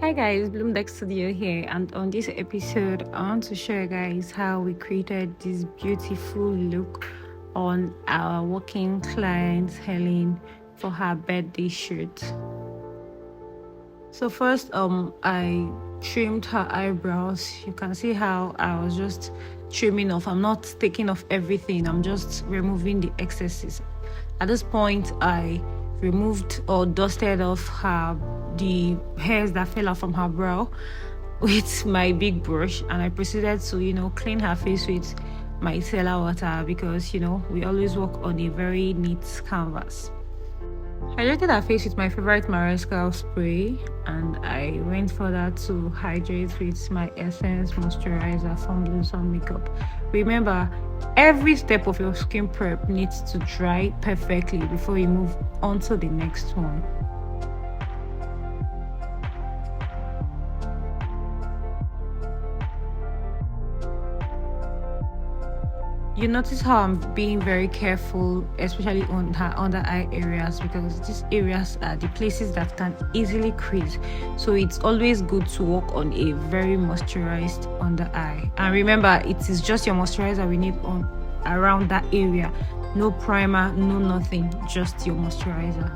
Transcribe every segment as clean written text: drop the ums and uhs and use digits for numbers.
Hi guys, Bloomdeck Studio here, and on this episode, I want to show you guys how we created this beautiful look on our working client Helen for her birthday shoot. So first, I trimmed her eyebrows. You can see how I was just trimming off. I'm not taking off everything. I'm just removing the excesses. At this point, I removed or dusted off the hairs that fell out from her brow with my big brush, and I proceeded to clean her face with my micellar water because we always work on a very neat canvas. Hydrated her face with my favorite Maresca spray, and I went further to hydrate with my Essence moisturizer from Blossom Makeup. Remember, every step of your skin prep needs to dry perfectly before you move on to the next one. You notice how I'm being very careful, especially on her under eye areas, because these areas are the places that can easily crease. So it's always good to work on a very moisturized under eye. And remember, it is just your moisturizer we need on around that area. No primer, no nothing, just your moisturizer.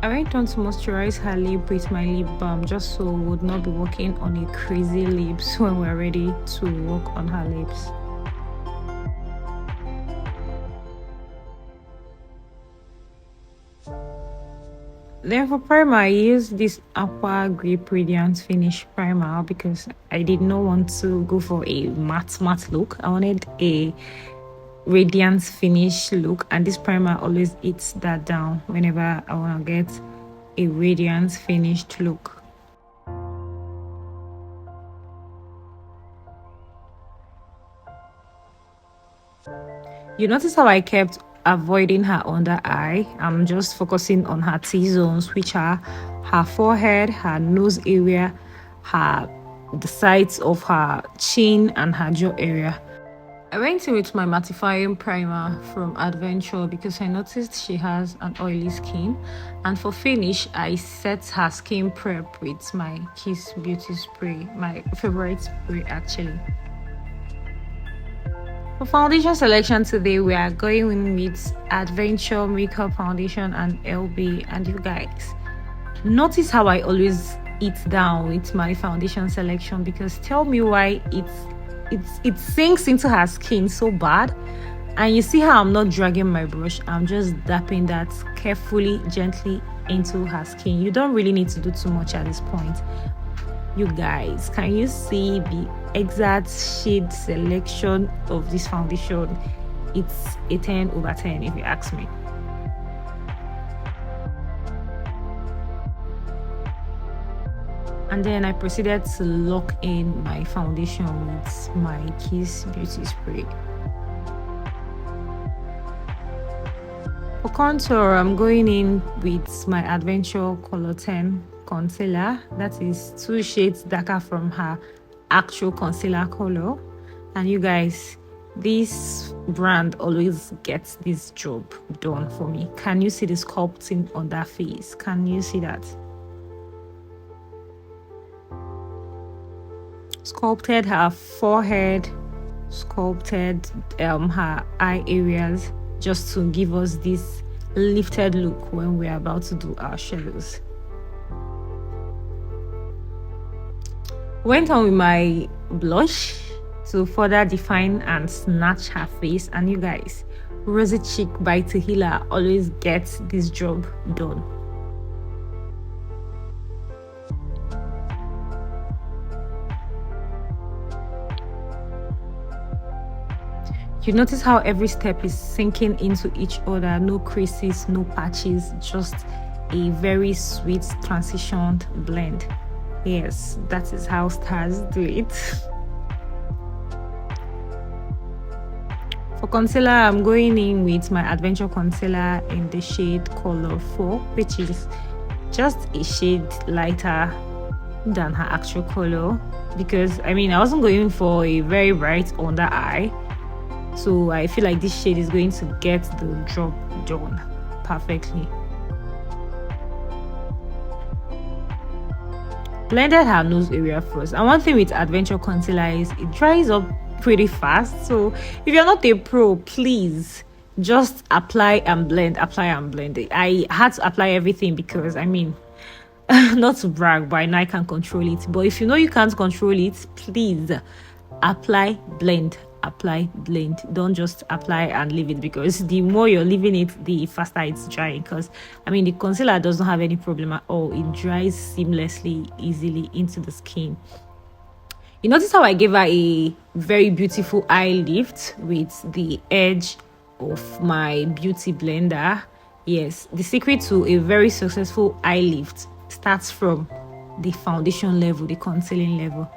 I went on to moisturize her lip with my lip balm just so we would not be working on a crazy lips when we're ready to work on her lips. Then for primer, I used this Aqua Grip Radiance Finish primer because I did not want to go for a matte look. I wanted a radiance finish look, and this primer always eats that down whenever I want to get a radiance finished look. You notice how I kept avoiding her under eye. I'm just focusing on her T-zones, which are her forehead, her nose area, the sides of her chin, and her jaw area. I went in with my mattifying primer from Adventure because I noticed she has an oily skin, and for finish I set her skin prep with my Kiss Beauty spray, my favorite spray actually. For foundation selection today, we are going in with Adventure Makeup Foundation and LB. And you guys, notice how I always eat down with my foundation selection, because tell me why it sinks into her skin so bad. And you see how I'm not dragging my brush, I'm just dapping that carefully, gently into her skin. You don't really need to do too much at this point. You guys, can you see the exact shade selection of this foundation? It's a 10/10 if you ask me. And then I proceeded to lock in my foundation with my Kiss Beauty spray. For contour, I'm going in with my Adventure Color 10 concealer. That is 2 shades darker from her actual concealer color. And you guys, this brand always gets this job done for me. Can you see the sculpting on that face? Can you see that? Sculpted her forehead, sculpted her eye areas, just to give us this lifted look when we're about to do our shadows. Went on with my blush to further define and snatch her face. And you guys, Rosy Cheek by Tehila always gets this job done. You notice how every step is sinking into each other. No creases, no patches, just a very sweet transitioned blend. Yes, that is how stars do it. For concealer, I'm going in with my Adventure concealer in the shade Color 4, which is just a shade lighter than her actual color, because I wasn't going for a very bright under eye, so I feel like this shade is going to get the job done perfectly. blended her nose area first. And one thing with adventure concealer is it dries up pretty fast. So if you're not a pro, please just apply and blend, apply and blend. I had to apply everything because I mean, not to brag, but I know I can control it. But if you know you can't control it, please apply, blend, apply, blend. Don't just apply and leave it, because the more you're leaving it, the faster it's drying. Because I mean, the concealer doesn't have any problem at all. It dries seamlessly, easily into the skin. You notice how I gave her a very beautiful eye lift with the edge of my beauty blender. Yes, the secret to a very successful eye lift starts from the foundation level, the concealing level.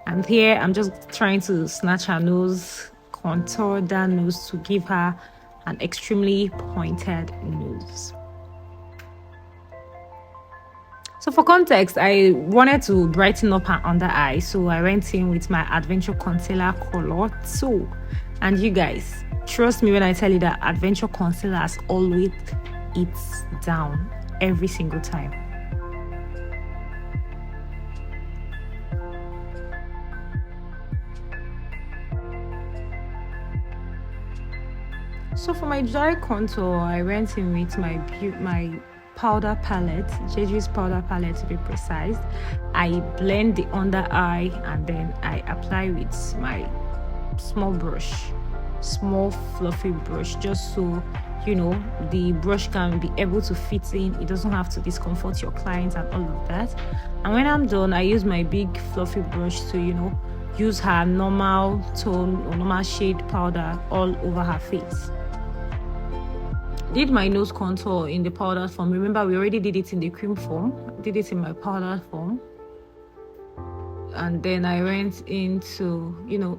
And here I'm just trying to snatch her nose, contour that nose to give her an extremely pointed nose. So for context, I wanted to brighten up her under eye, so I went in with my Adventure Concealer color 2. And you guys, trust me when I tell you that Adventure Concealer has always it's down every single time. So for my dry contour, I went in with my powder palette, Jeju's powder palette to be precise. I blend the under eye and then I apply with my small brush, small fluffy brush, just so you know the brush can be able to fit in. It doesn't have to discomfort your client and all of that. And when I'm done, I use my big fluffy brush to use her normal tone or normal shade powder all over her face. Did my nose contour in the powder form. Remember, we already did it in the cream form. I did it in my powder form. And then I went into,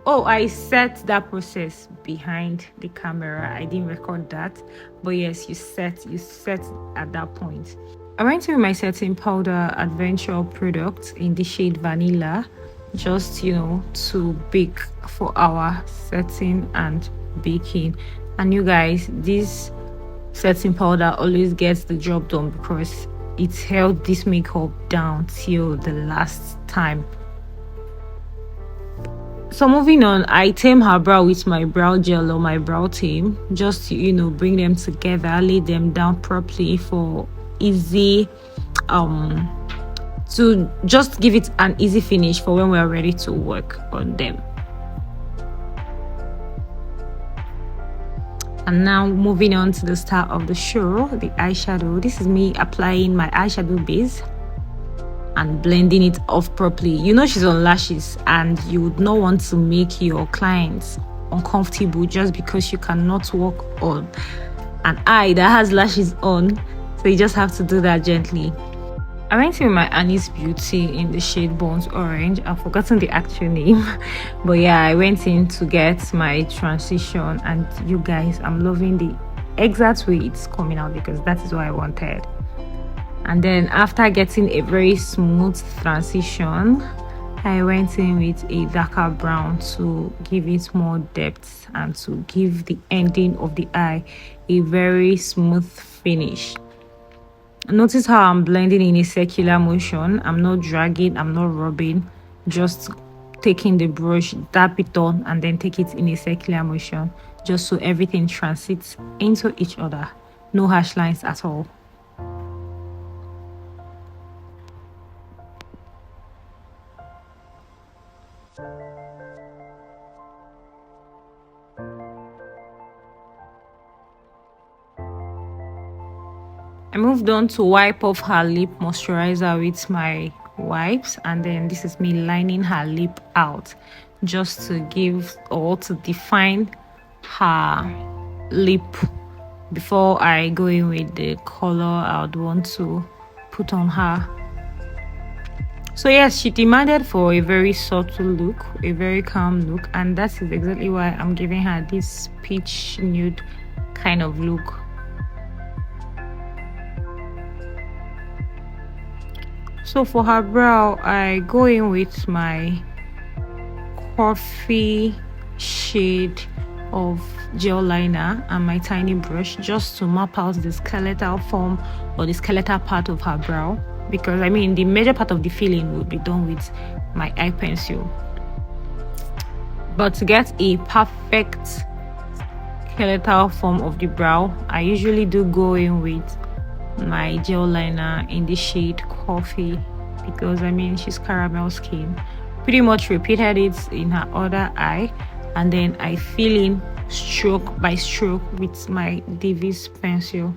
I set that process behind the camera. I didn't record that. But yes, you set at that point. I went in with my setting powder Adventure product in the shade Vanilla, just, to bake for our setting and baking. And you guys, this setting powder always gets the job done because it held this makeup down till the last time. So moving on, I tame her brow with my brow gel or my brow tame, just to bring them together, lay them down properly for easy to just give it an easy finish for when we're ready to work on them. And now moving on to the star of the show, the eyeshadow. This is me applying my eyeshadow base and blending it off properly. She's on lashes and you would not want to make your clients uncomfortable just because you cannot work on an eye that has lashes on. So you just have to do that gently. I went in with my Annie's Beauty in the shade Burnt Orange. I've forgotten the actual name. But yeah, I went in to get my transition. And you guys, I'm loving the exact way it's coming out because that is what I wanted. And then after getting a very smooth transition, I went in with a darker brown to give it more depth and to give the ending of the eye a very smooth finish. Notice how I'm blending in a circular motion. I'm not dragging, I'm not rubbing, just taking the brush, dab it on, and then take it in a circular motion, just so everything transits into each other. No harsh lines at all. I moved on to wipe off her lip moisturizer with my wipes, and then this is me lining her lip out just to give or to define her lip before I go in with the color I would want to put on her. So yes, she demanded for a very subtle look, a very calm look, and that is exactly why I'm giving her this peach nude kind of look. So for her brow, I go in with my coffee shade of gel liner and my tiny brush just to map out the skeletal form or the skeletal part of her brow. because I mean the major part of the filling will be done with my eye pencil. But to get a perfect skeletal form of the brow, I usually do go in with my gel liner in the shade Coffee, because I mean she's caramel skin. Pretty much repeated it in her other eye, and then I fill in stroke by stroke with my Davis pencil.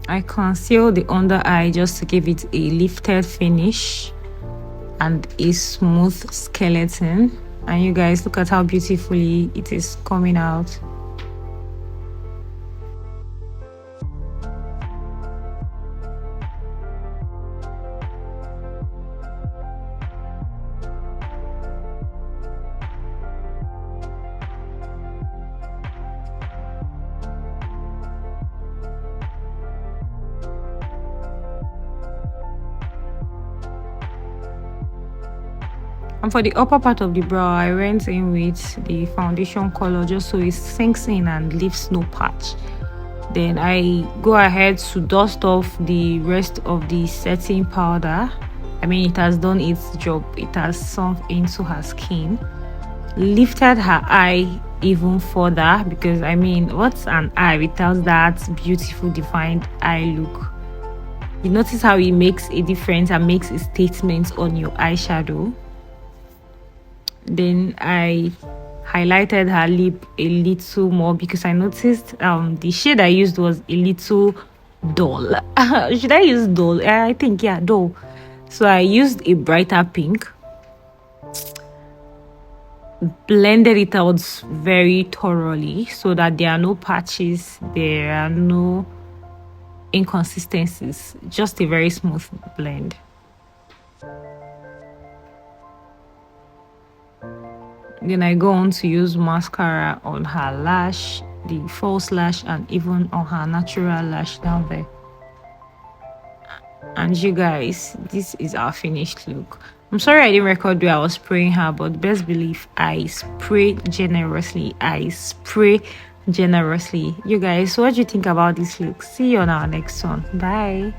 I conceal the under eye just to give it a lifted finish and a smooth skeleton. And you guys, look at how beautifully it is coming out. And for the upper part of the brow, I went in with the foundation color just so it sinks in and leaves no patch. Then I go ahead to dust off the rest of the setting powder. I mean, it has done its job. It has sunk into her skin, lifted her eye even further, because I mean, what's an eye without that beautiful defined eye look? You notice how it makes a difference and makes a statement on your eyeshadow. Then I highlighted her lip a little more because I noticed the shade I used was a little dull. Should I use dull? I think, yeah, dull. So I used a brighter pink, blended it out very thoroughly so that there are no patches, there are no inconsistencies, just a very smooth blend. Then I go on to use mascara on her lash, the false lash, and even on her natural lash down there. And you guys, this is our finished look. I'm sorry I didn't record where I was spraying her, but best believe I spray generously. You guys, what do you think about this look? See you on our next one. Bye.